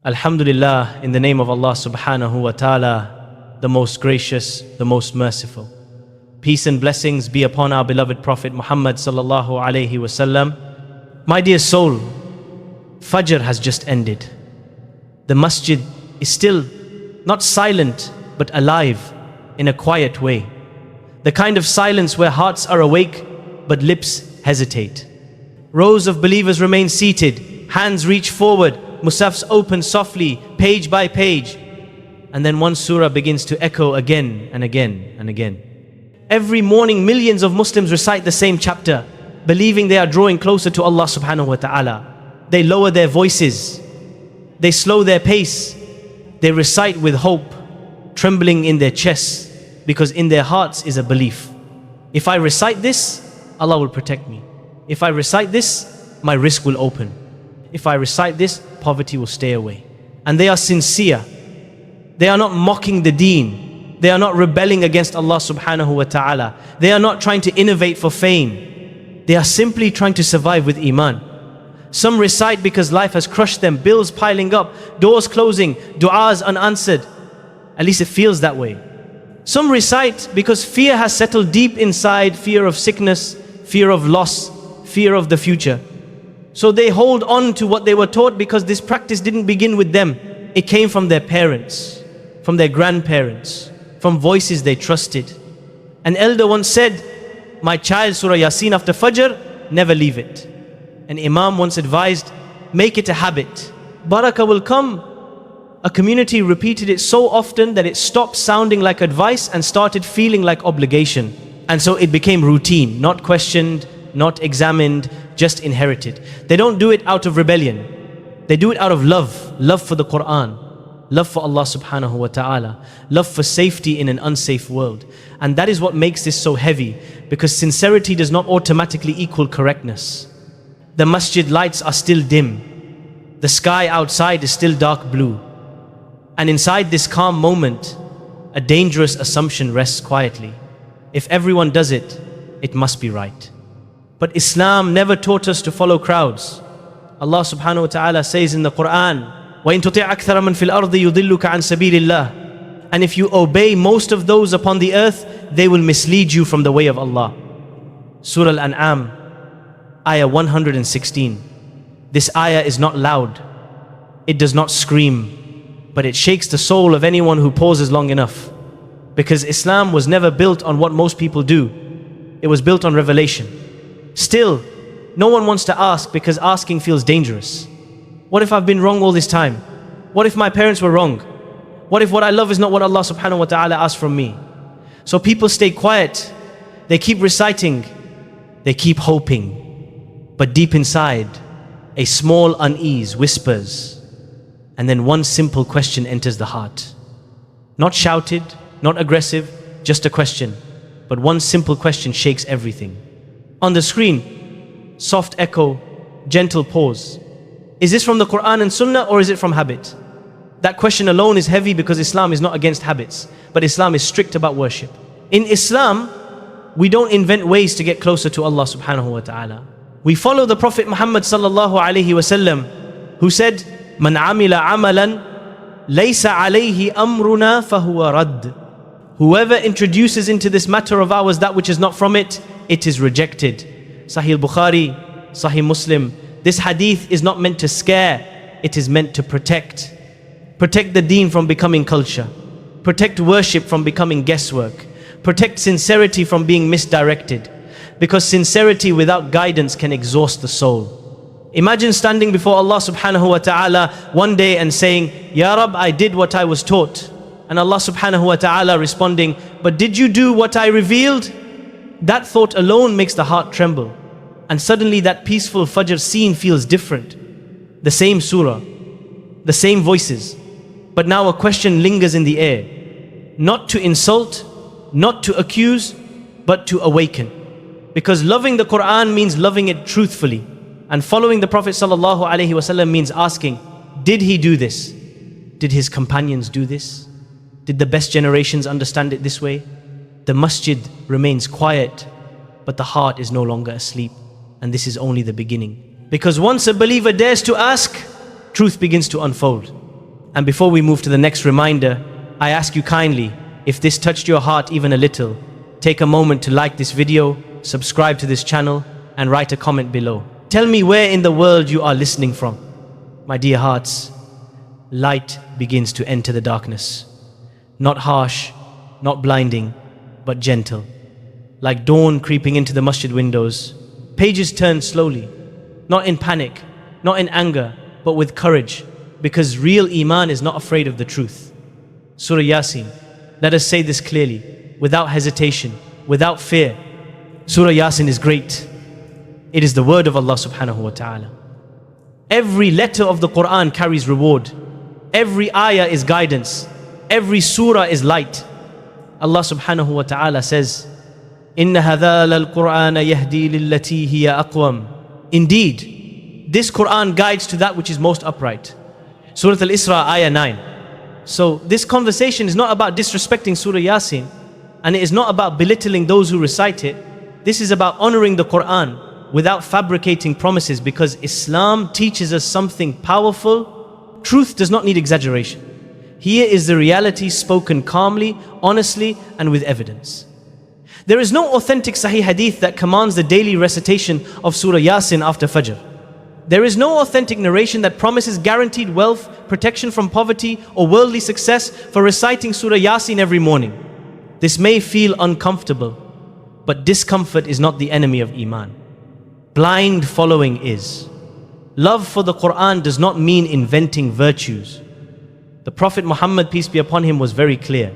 Alhamdulillah, in the name of Allah subhanahu wa ta'ala, the most gracious, the most merciful. Peace and blessings be upon our beloved Prophet Muhammad sallallahu alayhi wasallam. My dear soul, Fajr has just ended. The masjid is still not silent but alive in a quiet way. The kind of silence where hearts are awake but lips hesitate. Rows of believers remain seated, hands reach forward, musafs open softly, page by page, and then one surah begins to echo again and again and again. Every morning millions of Muslims recite the same chapter, believing they are drawing closer to Allah subhanahu wa ta'ala. They lower their voices, they slow their pace, they recite with hope, trembling in their chests, because in their hearts is a belief. If I recite this, Allah will protect me. If I recite this, my risk will open. If I recite this, poverty will stay away. And they are sincere. They are not mocking the deen. They are not rebelling against Allah subhanahu wa ta'ala. They are not trying to innovate for fame. They are simply trying to survive with iman. Some recite because life has crushed them, bills piling up, doors closing, du'as unanswered. At least it feels that way. Some recite because fear has settled deep inside, fear of sickness, fear of loss, fear of the future. So they hold on to what they were taught because this practice didn't begin with them. It came from their parents, from their grandparents, from voices they trusted. An elder once said, "My child, Surah Yasin after Fajr, never leave it." An imam once advised, "Make it a habit. Barakah will come." A community repeated it so often that it stopped sounding like advice and started feeling like obligation. And so it became routine, not questioned, not examined, just inherited. They don't do it out of rebellion. They do it out of love for the Quran, love for Allah subhanahu wa ta'ala, love for safety in an unsafe world. And that is what makes this so heavy, because sincerity does not automatically equal correctness. The masjid lights are still dim. The sky outside is still dark blue. And inside this calm moment, a dangerous assumption rests quietly. If everyone does it, it must be right. But Islam never taught us to follow crowds. Allah subhanahu wa ta'ala says in the Quran, وَإِن تُطِعْ أَكْثَرَ مَنْ فِي الْأَرْضِ يُضِلُّكَ عَنْ سَبِيلِ اللَّهِ. And if you obey most of those upon the earth, they will mislead you from the way of Allah. Surah Al-An'am, ayah 116. This ayah is not loud. It does not scream, but it shakes the soul of anyone who pauses long enough. Because Islam was never built on what most people do. It was built on revelation. Still, no one wants to ask because asking feels dangerous. What if I've been wrong all this time? What if my parents were wrong? What if what I love is not what Allah subhanahu wa ta'ala asked from me? So people stay quiet. They keep reciting. They keep hoping. But deep inside, a small unease whispers. And then one simple question enters the heart. Not shouted, not aggressive, just a question. But one simple question shakes everything. On the screen, soft echo, gentle pause. Is this from the Quran and Sunnah or is it from habit? That question alone is heavy because Islam is not against habits, but Islam is strict about worship. In Islam, we don't invent ways to get closer to Allah subhanahu wa ta'ala. We follow the Prophet Muhammad sallallahu alayhi wasallam, who said, "Man amila amalan laysa alayhi amruna fahuwa radd." Whoever introduces into this matter of ours that which is not from it, it is rejected. Sahih Bukhari, Sahih Muslim. This hadith is not meant to scare, it is meant to protect. Protect the deen from becoming culture. Protect worship from becoming guesswork. Protect sincerity from being misdirected. Because sincerity without guidance can exhaust the soul. Imagine standing before Allah subhanahu wa ta'ala one day and saying, "Ya Rab, I did what I was taught." And Allah subhanahu wa ta'ala responding, "But did you do what I revealed?" That thought alone makes the heart tremble. And suddenly that peaceful Fajr scene feels different. The same surah, the same voices. But now a question lingers in the air. Not to insult, not to accuse, but to awaken. Because loving the Quran means loving it truthfully. And following the Prophet sallallahu alaihi wasallam means asking, did he do this? Did his companions do this? Did the best generations understand it this way? The masjid remains quiet, but the heart is no longer asleep. And this is only the beginning. Because once a believer dares to ask, truth begins to unfold. And before we move to the next reminder, I ask you kindly, if this touched your heart even a little, take a moment to like this video, subscribe to this channel, and write a comment below. Tell me where in the world you are listening from. My dear hearts, light begins to enter the darkness. Not harsh, not blinding, but gentle. Like dawn creeping into the masjid windows, pages turn slowly, not in panic, not in anger, but with courage, because real Iman is not afraid of the truth. Surah Yasin, let us say this clearly, without hesitation, without fear. Surah Yasin is great. It is the word of Allah subhanahu wa ta'ala. Every letter of the Quran carries reward. Every ayah is guidance. Every surah is light. Allah subhanahu wa ta'ala says, Inna hadha al-Quran yahdi lillati hiya aqwam. Indeed, this Quran guides to that which is most upright. Surah Al-Isra, ayah 9. So this conversation is not about disrespecting Surah Yasin, and it is not about belittling those who recite it. This is about honoring the Quran without fabricating promises, because Islam teaches us something powerful. Truth does not need exaggeration. Here is the reality spoken calmly, honestly, and with evidence. There is no authentic Sahih Hadith that commands the daily recitation of Surah Yasin after Fajr. There is no authentic narration that promises guaranteed wealth, protection from poverty, or worldly success for reciting Surah Yasin every morning. This may feel uncomfortable, but discomfort is not the enemy of Iman. Blind following is. Love for the Quran does not mean inventing virtues. The Prophet Muhammad, peace be upon him, was very clear.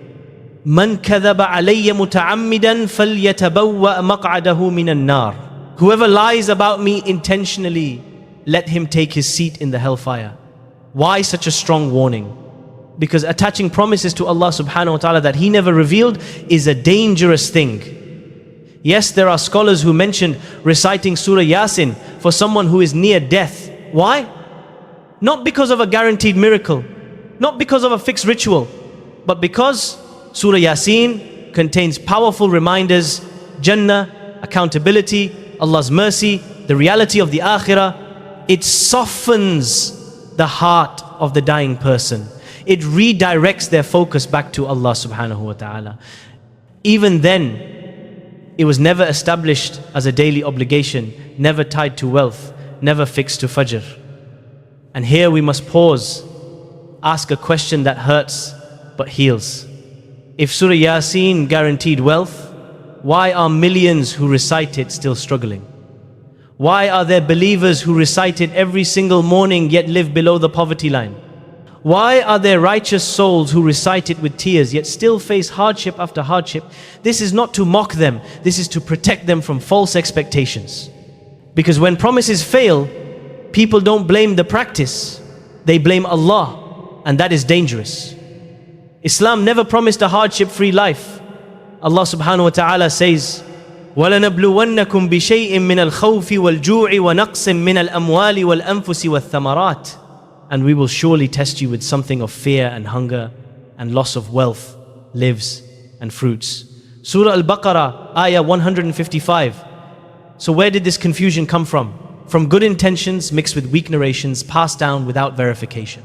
Man kadhaba alayya muta'ammidan falyatabawwa maq'adahu minan nar. Whoever lies about me intentionally, let him take his seat in the hellfire. Why such a strong warning? Because attaching promises to Allah subhanahu wa ta'ala that He never revealed is a dangerous thing. Yes, there are scholars who mentioned reciting Surah Yasin for someone who is near death. Why? Not because of a guaranteed miracle, not because of a fixed ritual, but because Surah Yasin contains powerful reminders, Jannah, accountability, Allah's mercy, the reality of the Akhirah. It softens the heart of the dying person. It redirects their focus back to Allah subhanahu wa ta'ala. Even then, it was never established as a daily obligation, never tied to wealth, never fixed to Fajr. And here we must pause, ask a question that hurts but heals. If Surah Yasin guaranteed wealth, why are millions who recite it still struggling? Why are there believers who recite it every single morning yet live below the poverty line? Why are there righteous souls who recite it with tears yet still face hardship after hardship? This is not to mock them, this is to protect them from false expectations. Because when promises fail, people don't blame the practice, they blame Allah, and that is dangerous. Islam never promised a hardship-free life. Allah subhanahu wa ta'ala says, وَلَنَبْلُوَنَّكُمْ بِشَيْءٍ مِّنَ الْخَوْفِ وَالْجُوعِ وَنَقْصٍ مِّنَ الْأَمْوَالِ وَالْأَنفُسِ وَالثَّمَرَاتِ. And we will surely test you with something of fear and hunger and loss of wealth, lives and fruits. Surah Al-Baqarah, ayah 155. So where did this confusion come from? From good intentions mixed with weak narrations passed down without verification.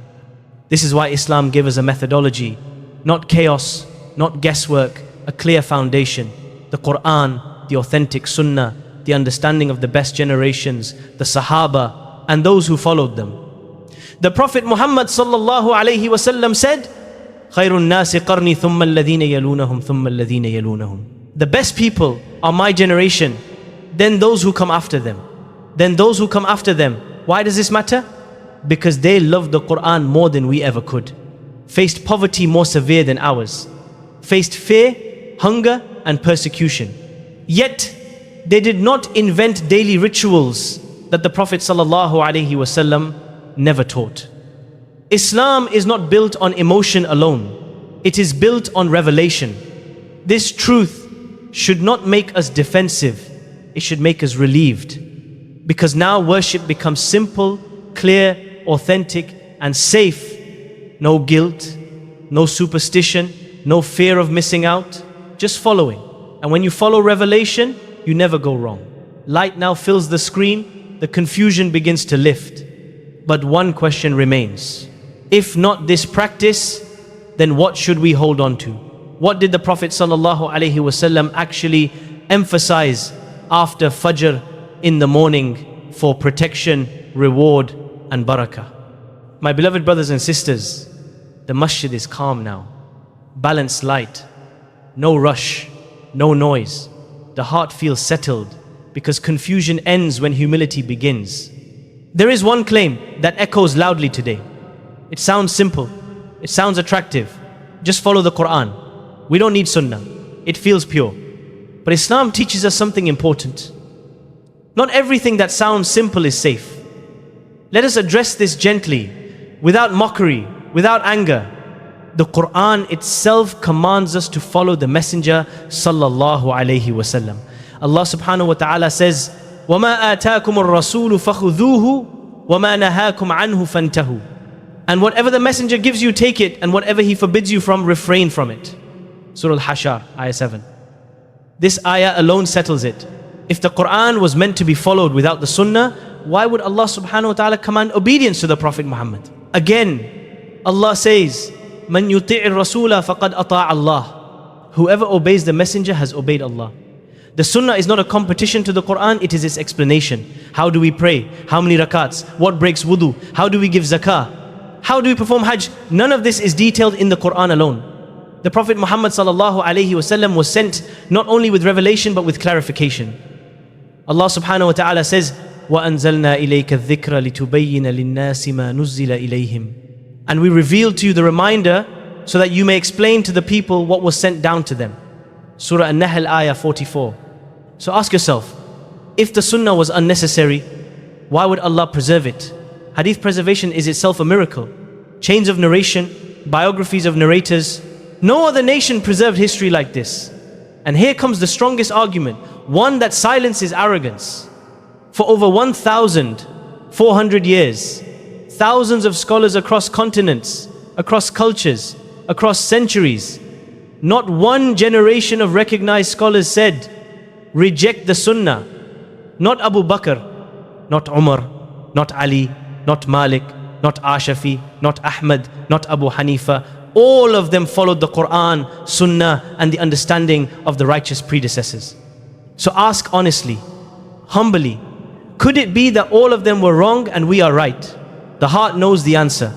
This is why Islam gave us a methodology, not chaos, not guesswork, a clear foundation. The Quran, the authentic Sunnah, the understanding of the best generations, the Sahaba, and those who followed them. The Prophet Muhammad sallallahu alayhi wasallam said, خَيْرُ النَّاسِ قَرْنِي ثُمَّ الَّذِينَ يَلُونَهُمْ ثُمَّ الَّذِينَ يَلُونَهُمْ. The best people are my generation, then those who come after them, then those who come after them. Why does this matter? Because they loved the Quran more than we ever could, faced poverty more severe than ours, faced fear, hunger, and persecution. Yet, they did not invent daily rituals that the Prophet ﷺ never taught. Islam is not built on emotion alone. It is built on revelation. This truth should not make us defensive. It should make us relieved. Because now worship becomes simple, clear, authentic, and safe. No guilt, no superstition, no fear of missing out, just following. And when you follow revelation, you never go wrong. Light now fills the screen, the confusion begins to lift. But one question remains. If not this practice, then what should we hold on to? What did the Prophet ﷺ actually emphasize after Fajr in the morning for protection, reward and barakah? My beloved brothers and sisters, the masjid is calm now, balanced light, no rush, no noise. The heart feels settled because confusion ends when humility begins. There is one claim that echoes loudly today. It sounds simple, it sounds attractive. Just follow the Quran. We don't need Sunnah. It feels pure. But Islam teaches us something important. Not everything that sounds simple is safe. Let us address this gently, without mockery, without anger. The Quran itself commands us to follow the Messenger sallallahu alaihi wasallam. Allah subhanahu wa ta'ala says, وَمَا آتَاكُمُ الرَّسُولُ فَخُذُوهُ وَمَا نَهَاكُمْ عَنْهُ فَانْتَهُوا. And whatever the Messenger gives you, take it, and whatever he forbids you from, refrain from it. Surah Al-Hashar, ayah 7. This ayah alone settles it. If the Quran was meant to be followed without the Sunnah, why would Allah subhanahu wa ta'ala command obedience to the Prophet Muhammad? Again, Allah says, مَنْ يُطِعِ الرَّسُولَ فَقَدْ أَطَاعَ اللَّهِ. Whoever obeys the Messenger has obeyed Allah. The Sunnah is not a competition to the Quran, it is its explanation. How do we pray? How many rakats? What breaks wudu? How do we give zakah? How do we perform hajj? None of this is detailed in the Quran alone. The Prophet Muhammad sallallahu alaihi wasallam was sent not only with revelation but with clarification. Allah subhanahu wa ta'ala says, وَأَنزَلْنَا إِلَيْكَ الذِّكْرَ لِتُبَيِّنَ لِلنَّاسِ مَا نُزِّلَ إِلَيْهِمْ. And we revealed to you the reminder so that you may explain to the people what was sent down to them. Surah An-Nahl, ayah 44. So ask yourself, if the Sunnah was unnecessary, why would Allah preserve it? Hadith preservation is itself a miracle. Chains of narration, biographies of narrators. No other nation preserved history like this. And here comes the strongest argument, one that silences arrogance. For over 1,400 years, thousands of scholars across continents, across cultures, across centuries, not one generation of recognized scholars said, reject the Sunnah. Not Abu Bakr, not Umar, not Ali, not Malik, not Ashafi, not Ahmad, not Abu Hanifa. All of them followed the Quran, Sunnah and the understanding of the righteous predecessors. So ask honestly, humbly, could it be that all of them were wrong and we are right? The heart knows the answer.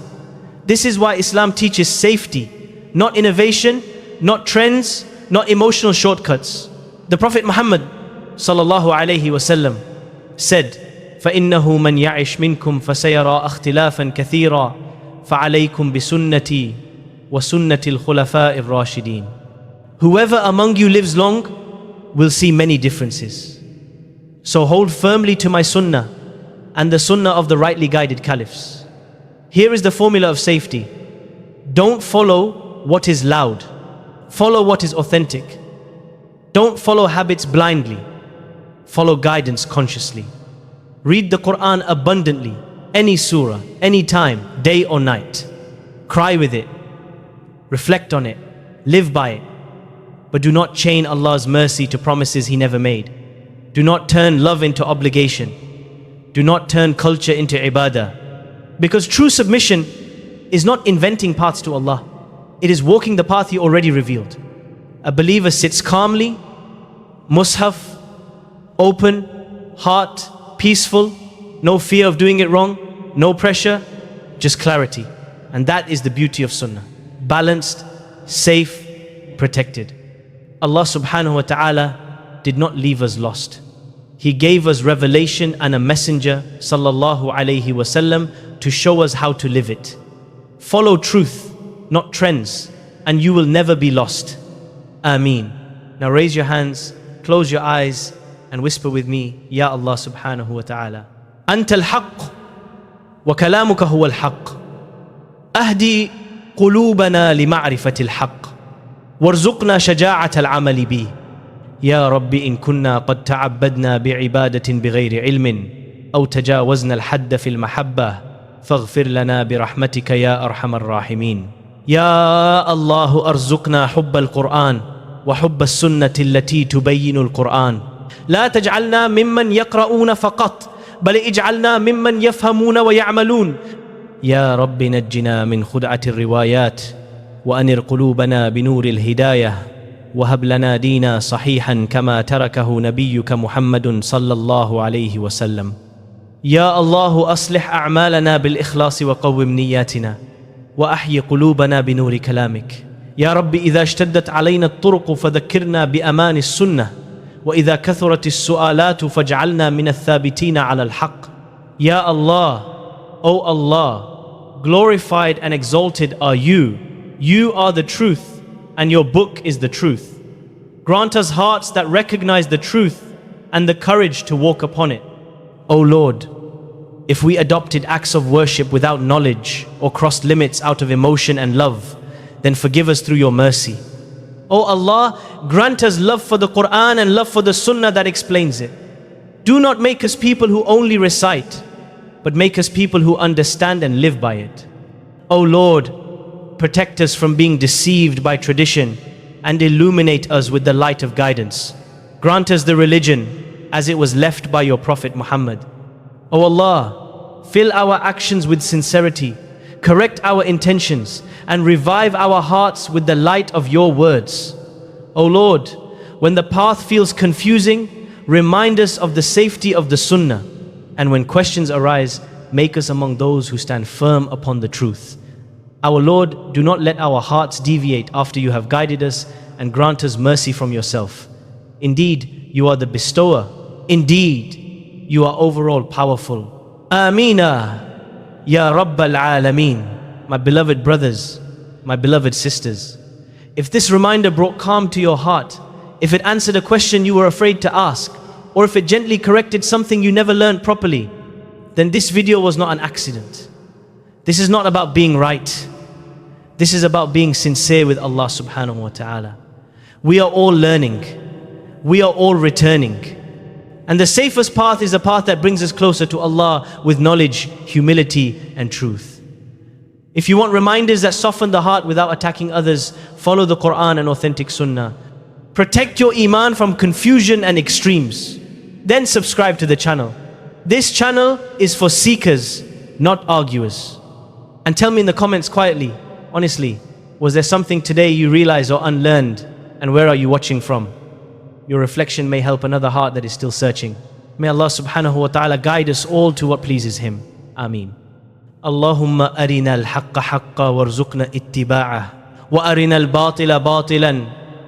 This is why Islam teaches safety, not innovation, not trends, not emotional shortcuts. The Prophet Muhammad sallallahu alaihi wasallam said, فَإِنَّهُ مَنْ يَعِشْ مِنْكُمْ فَسَيَرَى اخْتِلَافًا كَثِيرًا فَعَلَيْكُمْ بِسُنَّتِي وَسُنَّةِ الْخُلَفَاءِ الرَّاشِدِينَ. Whoever among you lives long will see many differences. So hold firmly to my sunnah and the sunnah of the rightly guided caliphs. Here is the formula of safety. Don't follow what is loud. Follow what is authentic. Don't follow habits blindly. Follow guidance consciously. Read the Quran abundantly, any surah, any time, day or night. Cry with it. Reflect on it. Live by it. But do not chain Allah's mercy to promises He never made. Do not turn love into obligation. Do not turn culture into ibadah. Because true submission is not inventing paths to Allah. It is walking the path He already revealed. A believer sits calmly, mushaf, open, heart, peaceful, no fear of doing it wrong, no pressure, just clarity. And that is the beauty of Sunnah. Balanced, safe, protected. Allah subhanahu wa ta'ala did not leave us lost. He gave us revelation and a messenger sallallahu alaihi wasallam to show us how to live it. Follow truth, not trends, and you will never be lost. Ameen. Now raise your hands, close your eyes, and whisper with me, Ya Allah subhanahu wa ta'ala. Anta al-haqq wa kalamuka huwa al-haqq. Ahdi qulubana li ma'rifati al-haqq. Warzuqna shaja'at al-amali bi. Ya Rabbi in kunna qad ta'abbadna bi'ibadatin bighayri ilmin aw tajawazna al-hadda fil mahabbah faghfir lana birahmatika ya arhamar rahimin. Ya Allah arzuqna hubba al-Quran wa hubba as-sunnati allati tubayyinu al-Quran. لا تجعلنا ممن يقرؤون فقط بل اجعلنا ممن يفهمون ويعملون. يا رب نجنا من خدعة الروايات وأنر قلوبنا بنور الهداية وهب لنا دينا صحيحا كما تركه نبيك محمد صلى الله عليه وسلم. يا الله أصلح أعمالنا بالإخلاص وقوم نياتنا وأحيي قلوبنا بنور كلامك. يا رب إذا اشتدت علينا الطرق فذكرنا بأمان السنة وإذا كثرت السؤالات فاجعلنا من الثابتين على الحق. يا Allah, O Allah, glorified and exalted are you. You are the truth and your book is the truth. Grant us hearts that recognize the truth and the courage to walk upon it. O Lord, if we adopted acts of worship without knowledge or crossed limits out of emotion and love, then forgive us through your mercy. O Allah, grant us love for the Quran and love for the Sunnah that explains it. Do not make us people who only recite, but make us people who understand and live by it. O Lord, protect us from being deceived by tradition and illuminate us with the light of guidance. Grant us the religion as it was left by your Prophet Muhammad. O Allah, fill our actions with sincerity, correct our intentions, and revive our hearts with the light of your words. O Lord, when the path feels confusing, remind us of the safety of the Sunnah, and when questions arise, make us among those who stand firm upon the truth. Our Lord, do not let our hearts deviate after you have guided us, and grant us mercy from yourself. Indeed, you are the bestower. Indeed, you are overall powerful. Amina, Ya Rabbal Alameen. My beloved brothers, my beloved sisters, if this reminder brought calm to your heart, if it answered a question you were afraid to ask, or if it gently corrected something you never learned properly, then this video was not an accident. This is not about being right. This is about being sincere with Allah subhanahu wa ta'ala. We are all learning. We are all returning. And the safest path is a path that brings us closer to Allah with knowledge, humility, and truth. If you want reminders that soften the heart without attacking others, follow the Quran and authentic Sunnah. Protect your Iman from confusion and extremes. Then subscribe to the channel. This channel is for seekers, not arguers. And tell me in the comments quietly, honestly, was there something today you realized or unlearned? And where are you watching from? Your reflection may help another heart that is still searching. May Allah subhanahu wa ta'ala guide us all to what pleases Him. Ameen. اللهم أرنا الحق حقا وارزقنا اتباعه وأرنا الباطل باطلا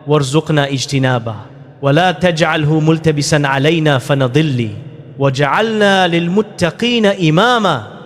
وارزقنا اجتنابه ولا تجعله ملتبسا علينا فنضل وجعلنا للمتقين إماما